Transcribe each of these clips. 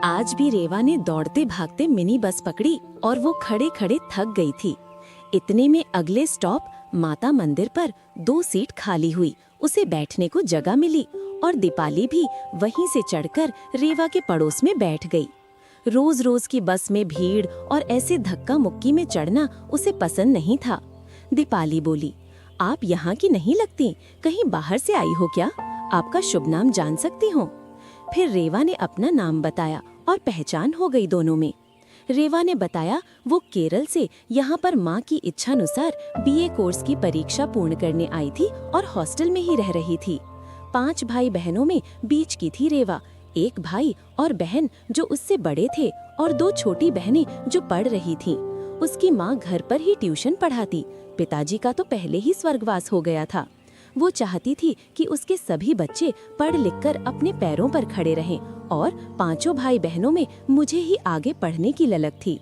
आज भी रेवा ने दौड़ते भागते मिनी बस पकड़ी और वो खड़े खड़े थक गई थी। इतने में अगले स्टॉप माता मंदिर पर 2 सीट खाली हुई। उसे बैठने को जगह मिली और दीपाली भी वहीं से चढ़कर रेवा के पड़ोस में बैठ गई। रोज रोज की बस में भीड़ और ऐसे धक्का मुक्की में चढ़ना उसे पसंद नहीं था। दीपाली बोली, आप यहाँ की नहीं लगती, कहीं बाहर से आई हो क्या? आपका शुभ नाम जान सकती हूँ? फिर रेवा ने अपना नाम बताया और पहचान हो गई दोनों में। रेवा ने बताया वो केरल से यहाँ पर माँ की इच्छानुसार बीए कोर्स की परीक्षा पूर्ण करने आई थी और हॉस्टल में ही रह रही थी। 5 भाई बहनों में बीच की थी रेवा। एक भाई और बहन जो उससे बड़े थे और 2 छोटी बहनें जो पढ़ रही थीं। उसकी माँ घर पर ही ट्यूशन पढ़ाती। पिताजी का तो पहले ही स्वर्गवास हो गया था। वो चाहती थी कि उसके सभी बच्चे पढ़ लिखकर अपने पैरों पर खड़े रहें और 5 भाई बहनों में मुझे ही आगे पढ़ने की ललक थी।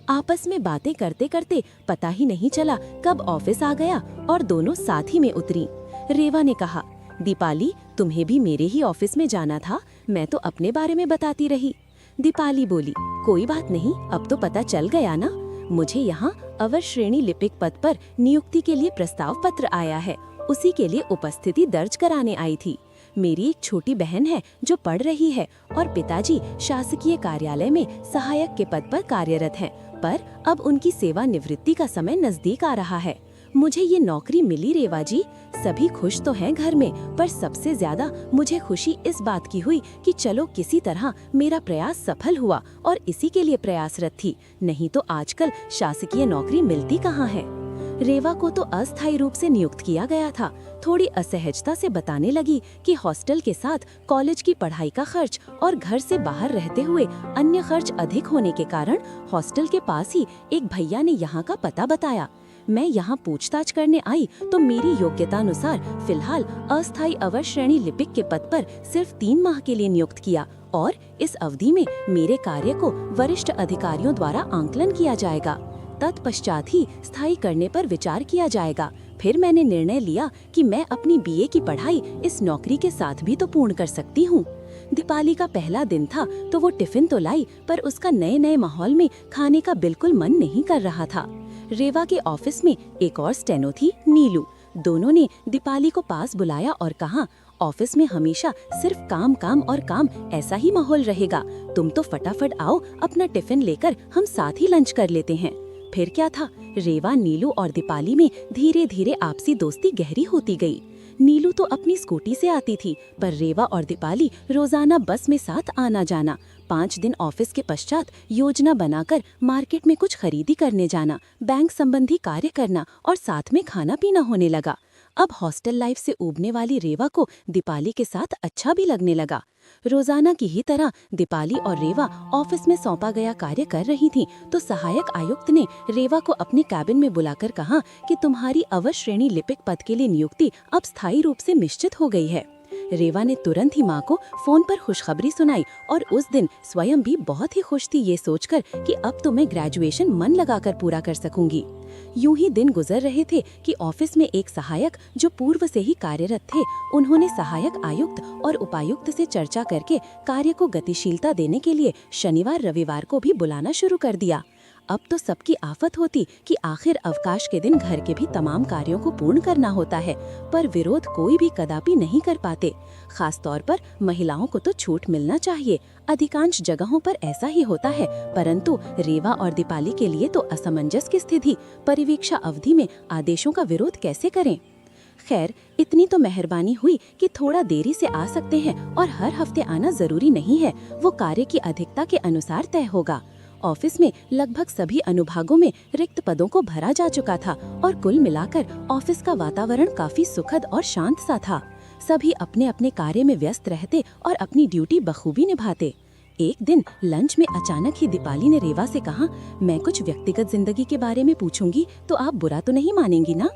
आपस में बातें करते करते पता ही नहीं चला कब ऑफिस आ गया और दोनों साथ ही में उतरी। रेवा ने कहा, दीपाली, तुम्हें भी मेरे ही ऑफिस में जाना था, मैं तो अपने बारे में बताती रही। दीपाली बोली, कोई बात नहीं, अब तो पता चल गया ना। मुझे यहाँ अवर श्रेणी लिपिक पद पर नियुक्ति के लिए प्रस्ताव पत्र आया है, उसी के लिए उपस्थिति दर्ज कराने आई थी। मेरी एक छोटी बहन है जो पढ़ रही है और पिताजी शासकीय कार्यालय में सहायक के पद पर कार्यरत हैं, पर अब उनकी सेवानिवृत्ति का समय नजदीक आ रहा है। मुझे ये नौकरी मिली रेवा जी। सभी खुश तो हैं घर में, पर सबसे ज्यादा मुझे खुशी इस बात की हुई कि चलो किसी तरह मेरा प्रयास सफल हुआ और इसी के लिए प्रयासरत थी, नहीं तो आजकल शासकीय नौकरी मिलती कहाँ है। रेवा को तो अस्थायी रूप से नियुक्त किया गया था। थोड़ी असहजता से बताने लगी कि हॉस्टल के साथ कॉलेज की पढ़ाई का खर्च और घर से बाहर रहते हुए अन्य खर्च अधिक होने के कारण हॉस्टल के पास ही एक भैया ने यहाँ का पता बताया। मैं यहाँ पूछताछ करने आई तो मेरी योग्यता अनुसार फिलहाल अस्थायी अवर श्रेणी लिपिक के पद पर सिर्फ 3 माह के लिए नियुक्त किया और इस अवधि में मेरे कार्य को वरिष्ठ अधिकारियों द्वारा आंकलन किया जाएगा। तत्पश्चात ही स्थायी करने पर विचार किया जाएगा। फिर मैंने निर्णय लिया कि मैं अपनी बीए की पढ़ाई इस नौकरी के साथ भी तो पूर्ण कर सकती हूँ। दीपाली का पहला दिन था तो वो टिफिन तो लाई, पर उसका नए नए माहौल में खाने का बिल्कुल मन नहीं कर रहा था। रेवा के ऑफिस में एक और स्टेनो थी, नीलू। दोनों ने दीपाली को पास बुलाया और कहा, ऑफिस में हमेशा सिर्फ काम काम और काम, ऐसा ही माहौल रहेगा। तुम तो फटाफट आओ, अपना टिफिन लेकर हम साथ ही लंच कर लेते हैं। फिर क्या था, रेवा, नीलू और दीपाली में धीरे धीरे आपसी दोस्ती गहरी होती गई। नीलू तो अपनी स्कूटी से आती थी, पर रेवा और दीपाली रोजाना बस में साथ आना जाना। 5 दिन ऑफिस के पश्चात योजना बनाकर मार्केट में कुछ खरीदी करने जाना, बैंक संबंधी कार्य करना और साथ में खाना पीना होने लगा। अब हॉस्टल लाइफ से ऊबने वाली रेवा को दीपाली के साथ अच्छा भी लगने लगा। रोजाना की ही तरह दीपाली और रेवा ऑफिस में सौंपा गया कार्य कर रही थीं, तो सहायक आयुक्त ने रेवा को अपने कैबिन में बुलाकर कहा कि तुम्हारी अवर श्रेणी लिपिक पद के लिए नियुक्ति अब स्थायी रूप से निश्चित हो गई है। रेवा ने तुरंत ही माँ को फोन पर खुशखबरी सुनाई और उस दिन स्वयं भी बहुत ही खुश थी ये सोचकर कि अब तो मैं ग्रेजुएशन मन लगाकर पूरा कर सकूंगी। यूं ही दिन गुजर रहे थे कि ऑफिस में एक सहायक जो पूर्व से ही कार्यरत थे, उन्होंने सहायक आयुक्त और उपायुक्त से चर्चा करके कार्य को गतिशीलता देने के लिए शनिवार रविवार को भी बुलाना शुरू कर दिया। अब तो सबकी आफत होती कि आखिर अवकाश के दिन घर के भी तमाम कार्यों को पूर्ण करना होता है, पर विरोध कोई भी कदापि नहीं कर पाते। खास तौर पर महिलाओं को तो छूट मिलना चाहिए। अधिकांश जगहों पर ऐसा ही होता है, परंतु रेवा और दीपाली के लिए तो असमंजस की स्थिति। परिवीक्षा अवधि में आदेशों का विरोध कैसे करें? खैर, इतनी तो मेहरबानी हुई कि थोड़ा देरी से आ सकते हैं और हर हफ्ते आना जरूरी नहीं है, वो कार्य की अधिकता के अनुसार तय होगा। ऑफिस में लगभग सभी अनुभागों में रिक्त पदों को भरा जा चुका था और कुल मिलाकर ऑफिस का वातावरण काफी सुखद और शांत सा था। सभी अपने अपने कार्य में व्यस्त रहते और अपनी ड्यूटी बखूबी निभाते। एक दिन लंच में अचानक ही दीपाली ने रेवा से कहा, मैं कुछ व्यक्तिगत जिंदगी के बारे में पूछूंगी तो आप बुरा तो नहीं मानेंगी ना?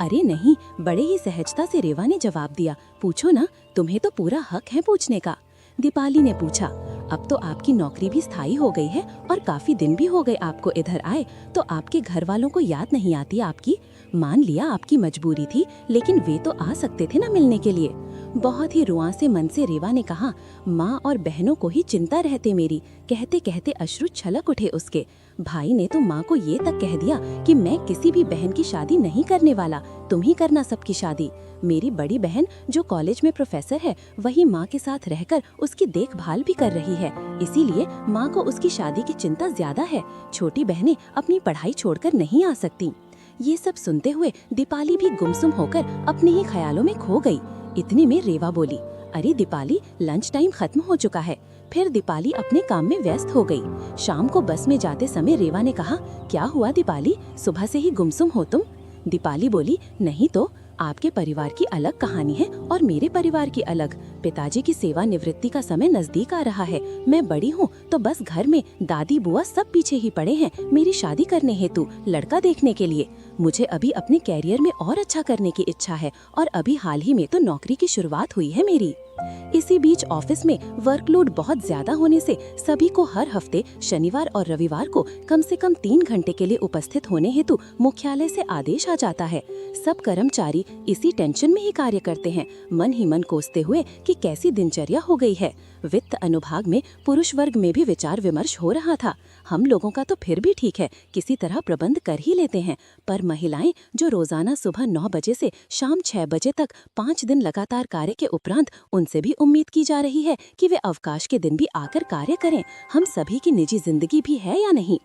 अरे नहीं, बड़े ही सहजता से रेवा ने जवाब दिया, पूछो ना, तुम्हें तो पूरा हक है पूछने का। दीपाली ने पूछा, अब तो आपकी नौकरी भी स्थायी हो गई है और काफी दिन भी हो गए आपको इधर आए, तो आपके घर वालों को याद नहीं आती आपकी? मान लिया आपकी मजबूरी थी, लेकिन वे तो आ सकते थे ना मिलने के लिए। बहुत ही रुआंसे मन से रेवा ने कहा, माँ और बहनों को ही चिंता रहते मेरी। कहते कहते अश्रु छलक उठे उसके। भाई ने तो माँ को ये तक कह दिया कि मैं किसी भी बहन की शादी नहीं करने वाला, तुम ही करना सबकी शादी। मेरी बड़ी बहन जो कॉलेज में प्रोफेसर है, वही माँ के साथ रहकर उसकी देखभाल भी कर रही है, इसीलिए माँ को उसकी शादी की चिंता ज्यादा है। छोटी बहनें अपनी पढ़ाई छोड़कर नहीं आ सकती। ये सब सुनते हुए दीपाली भी गुमसुम होकर अपने ही ख्यालों में खो गई। इतने में रेवा बोली, अरे दीपाली, लंच टाइम खत्म हो चुका है। फिर दीपाली अपने काम में व्यस्त हो गई। शाम को बस में जाते समय रेवा ने कहा, क्या हुआ दीपाली, सुबह से ही गुमसुम हो तुम? दीपाली बोली, नहीं तो, आपके परिवार की अलग कहानी है और मेरे परिवार की अलग। पिताजी की सेवानिवृत्ति का समय नजदीक आ रहा है। मैं बड़ी हूँ तो बस घर में दादी बुआ सब पीछे ही पड़े हैं मेरी शादी करने हेतु, लड़का देखने के लिए। मुझे अभी अपने कैरियर में और अच्छा करने की इच्छा है और अभी हाल ही में तो नौकरी की शुरुआत हुई है मेरी। इसी बीच ऑफिस में वर्कलोड बहुत ज्यादा होने से सभी को हर हफ्ते शनिवार और रविवार को कम से कम 3 घंटे के लिए उपस्थित होने हेतु मुख्यालय से आदेश आ जाता है। सब कर्मचारी इसी टेंशन में ही कार्य करते हैं, मन ही मन कोसते हुए कि कैसी दिनचर्या हो गई है। वित्त अनुभाग में पुरुष वर्ग में भी विचार विमर्श हो रहा था। हम लोगों का तो फिर भी ठीक है, किसी तरह प्रबंध कर ही लेते हैं, पर महिलाएं जो रोजाना सुबह 9 बजे से शाम 6 बजे तक 5 दिन लगातार कार्य के उपरांत उनसे भी उम्मीद की जा रही है कि वे अवकाश के दिन भी आकर कार्य करें। हम सभी की निजी जिंदगी भी है या नहीं?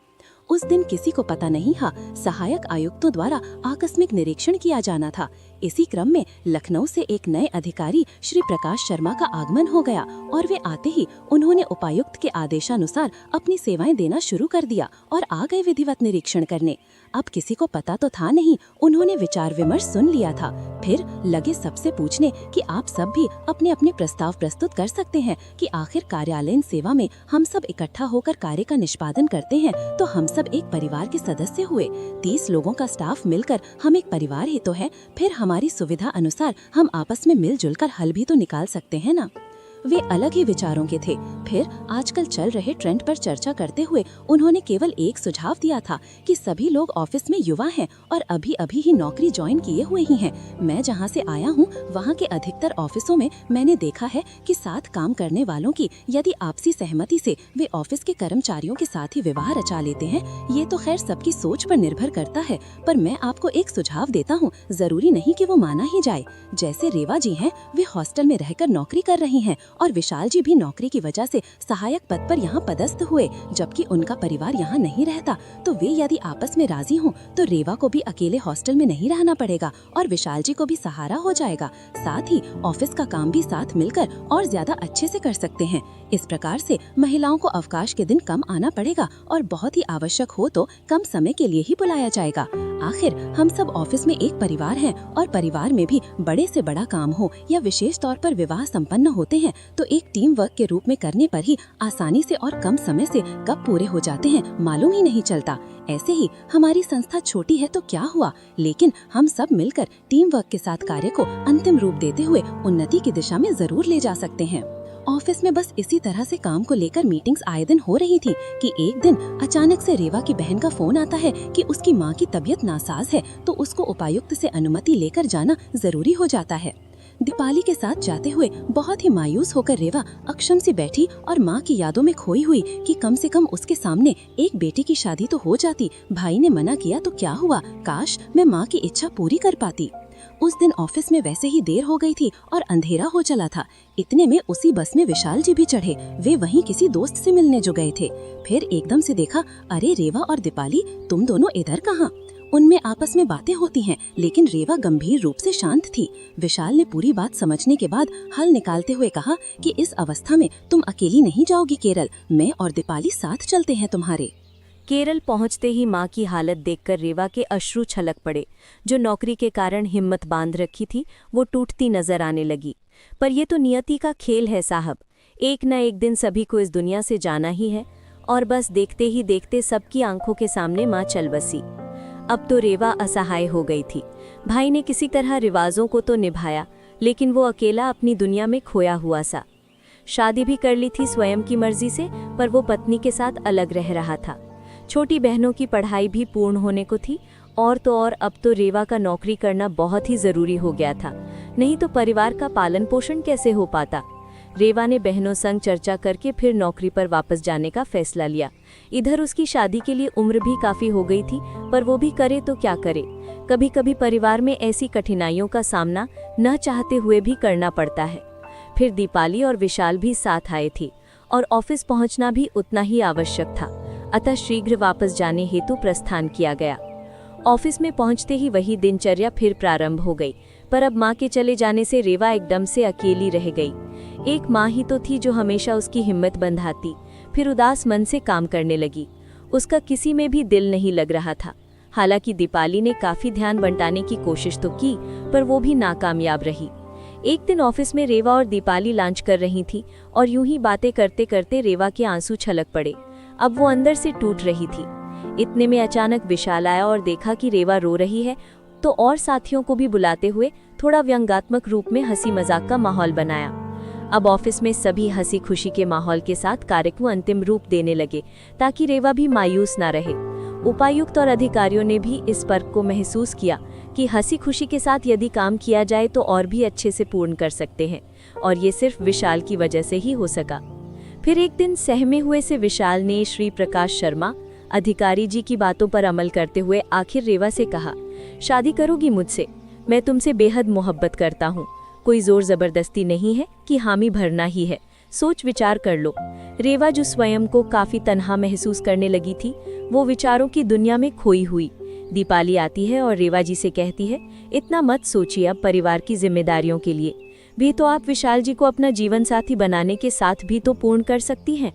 उस दिन किसी को पता नहीं था, सहायक आयुक्तों द्वारा आकस्मिक निरीक्षण किया जाना था। इसी क्रम में लखनऊ से एक नए अधिकारी श्री प्रकाश शर्मा का आगमन हो गया और वे आते ही उन्होंने उपायुक्त के आदेशानुसार अपनी सेवाएं देना शुरू कर दिया और आ गए विधिवत निरीक्षण करने। अब किसी को पता तो था नहीं, उन्होंने विचार विमर्श सुन लिया था। फिर लगे सबसे पूछने कि आप सब भी अपने अपने प्रस्ताव प्रस्तुत कर सकते हैं कि आखिर कार्यालयीन सेवा में हम सब इकट्ठा होकर कार्य का निष्पादन करते हैं तो हम सब एक परिवार के सदस्य हुए। 30 लोगों का स्टाफ मिलकर हम एक परिवार ही तो है। फिर हमारी सुविधा अनुसार हम आपस में मिलजुल कर हल भी तो निकाल सकते हैं ना। वे अलग ही विचारों के थे। फिर आजकल चल रहे ट्रेंड पर चर्चा करते हुए उन्होंने केवल एक सुझाव दिया था कि सभी लोग ऑफिस में युवा हैं और अभी अभी ही नौकरी ज्वाइन किए हुए ही हैं। मैं जहां से आया हूं वहां के अधिकतर ऑफिसों में मैंने देखा है कि साथ काम करने वालों की यदि आपसी सहमति से वे ऑफिस के कर्मचारियों के साथ ही विवाह रचा लेते हैं। ये तो खैर सबकी सोच पर निर्भर करता है, पर मैं आपको एक सुझाव देता हूँ, जरूरी नहीं कि वो माना ही जाए। जैसे रेवा जी हैं, वे हॉस्टल में रहकर नौकरी कर रही हैं और विशाल जी भी नौकरी की वजह से सहायक पद पर यहाँ पदस्थ हुए, जबकि उनका परिवार यहाँ नहीं रहता। तो वे यदि आपस में राजी हों तो रेवा को भी अकेले हॉस्टल में नहीं रहना पड़ेगा और विशाल जी को भी सहारा हो जाएगा। साथ ही ऑफिस का काम भी साथ मिलकर और ज्यादा अच्छे से कर सकते हैं। इस प्रकार से महिलाओं को अवकाश के दिन कम आना पड़ेगा और बहुत ही आवश्यक हो तो कम समय के लिए ही बुलाया जाएगा। आखिर हम सब ऑफिस में एक परिवार हैं और परिवार में भी बड़े से बड़ा काम हो या विशेष तौर पर विवाह संपन्न होते हैं तो एक टीम वर्क के रूप में करने पर ही आसानी से और कम समय से कब पूरे हो जाते हैं मालूम ही नहीं चलता। ऐसे ही हमारी संस्था छोटी है तो क्या हुआ, लेकिन हम सब मिलकर टीम वर्क के साथ कार्य को अंतिम रूप देते हुए उन्नति की दिशा में जरूर ले जा सकते हैं। ऑफिस में बस इसी तरह से काम को लेकर मीटिंग्स आए दिन हो रही थी कि एक दिन अचानक से रेवा की बहन का फोन आता है कि उसकी माँ की तबीयत नासाज है तो उसको उपायुक्त से अनुमति लेकर जाना जरूरी हो जाता है। दीपाली के साथ जाते हुए बहुत ही मायूस होकर रेवा अक्षम सी बैठी और माँ की यादों में खोई हुई कि कम से कम उसके सामने एक बेटी की शादी तो हो जाती। भाई ने मना किया तो क्या हुआ, काश मैं माँ की इच्छा पूरी कर पाती। उस दिन ऑफिस में वैसे ही देर हो गई थी और अंधेरा हो चला था। इतने में उसी बस में विशाल जी भी चढ़े। वे वहीं किसी दोस्त से मिलने जो गए थे। फिर एकदम से देखा, अरे रेवा और दीपाली, तुम दोनों इधर कहाँ? उनमें आपस में बातें होती हैं, लेकिन रेवा गंभीर रूप से शांत थी। विशाल ने पूरी बात समझने के बाद हल निकालते हुए कहा कि इस अवस्था में तुम अकेली नहीं जाओगी केरल, मैं और दीपाली साथ चलते हैं तुम्हारे। केरल पहुंचते ही माँ की हालत देखकर रेवा के अश्रु छलक पड़े। जो नौकरी के कारण हिम्मत बांध रखी थी वो टूटती नजर आने लगी। पर ये तो नियति का खेल है साहब, एक न एक दिन सभी को इस दुनिया से जाना ही है। और बस देखते ही देखते सबकी आंखों के सामने माँ चल बसी। अब तो रेवा असहाय हो गई थी। भाई ने किसी तरह रिवाजों को तो निभाया, लेकिन वो अकेला अपनी दुनिया में खोया हुआ सा। शादी भी कर ली थी स्वयं की मर्जी से, पर वो पत्नी के साथ अलग रह रहा था। छोटी बहनों की पढ़ाई भी पूर्ण होने को थी और तो और अब तो रेवा का नौकरी करना बहुत ही ज़रूरी हो गया था। नहीं तो परिवार का पालन पोषण कैसे हो पाता। रेवा ने बहनों संग चर्चा करके फिर नौकरी पर वापस जाने का फैसला लिया। इधर उसकी शादी के लिए उम्र भी काफी हो गई थी, पर वो भी करे तो क्या करे। कभी कभी परिवार में ऐसी कठिनाइयों का सामना न चाहते हुए भी करना पड़ता है। फिर दीपाली और विशाल भी साथ आए थे और ऑफिस पहुंचना भी उतना ही आवश्यक था, अतः शीघ्र वापस जाने हेतु प्रस्थान किया गया। ऑफिस में पहुंचते ही वही दिनचर्या फिर प्रारंभ हो गई, पर अब माँ के चले जाने से रेवा एकदम से अकेली रह गई। एक माँ ही तो थी जो हमेशा उसकी हिम्मत बंधाती। फिर उदास मन से काम करने लगी। उसका किसी में भी दिल नहीं लग रहा था। हालांकि दीपाली ने काफी ध्यान बंटाने की कोशिश तो की, पर वो भी नाकामयाब रही। एक दिन ऑफिस में रेवा और दीपाली लंच कर रही थी और यूं ही बातें करते करते रेवा के आंसू छलक पड़े। अब वो अंदर से टूट रही थी। इतने में अचानक विशाल आया और देखा कि रेवा रो रही है, तो और साथियों को भी बुलाते हुए थोड़ा व्यंग्यात्मक रूप में हंसी मजाक का माहौल बनाया। अब ऑफिस में सभी हंसी खुशी के माहौल के साथ कार्य को अंतिम रूप देने लगे, ताकि रेवा भी मायूस ना रहे। उपायुक्त और अधिकारियों ने भी इस फर्क को महसूस किया कि हंसी खुशी के साथ यदि काम किया जाए तो और भी अच्छे से पूर्ण कर सकते हैं, और ये सिर्फ विशाल की वजह से ही हो सका। फिर एक दिन सहमे हुए से विशाल ने श्री प्रकाश शर्मा अधिकारी जी की बातों पर अमल करते हुए आखिर रेवा से कहा, शादी करोगी मुझसे? मैं तुमसे बेहद मोहब्बत करता हूँ। कोई जोर जबरदस्ती नहीं है कि हामी भरना ही है, सोच विचार कर लो। रेवा जो स्वयं को काफी तन्हा महसूस करने लगी थी, वो विचारों की दुनिया में खोई हुई। दीपाली आती है और रेवा जी से कहती है, इतना मत सोचिए अब परिवार की जिम्मेदारियों के लिए भी तो आप विशाल जी को अपना जीवन साथी बनाने के साथ भी तो पूर्ण कर सकती हैं।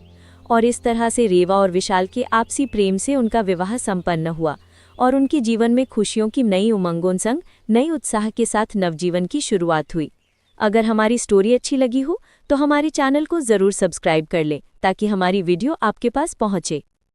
और इस तरह से रेवा और विशाल के आपसी प्रेम से उनका विवाह संपन्न हुआ और उनके जीवन में खुशियों की नई उमंगों संग नई उत्साह के साथ नवजीवन की शुरुआत हुई। अगर हमारी स्टोरी अच्छी लगी हो तो हमारे चैनल को ज़रूर सब्सक्राइब कर लें, ताकि हमारी वीडियो आपके पास पहुंचे।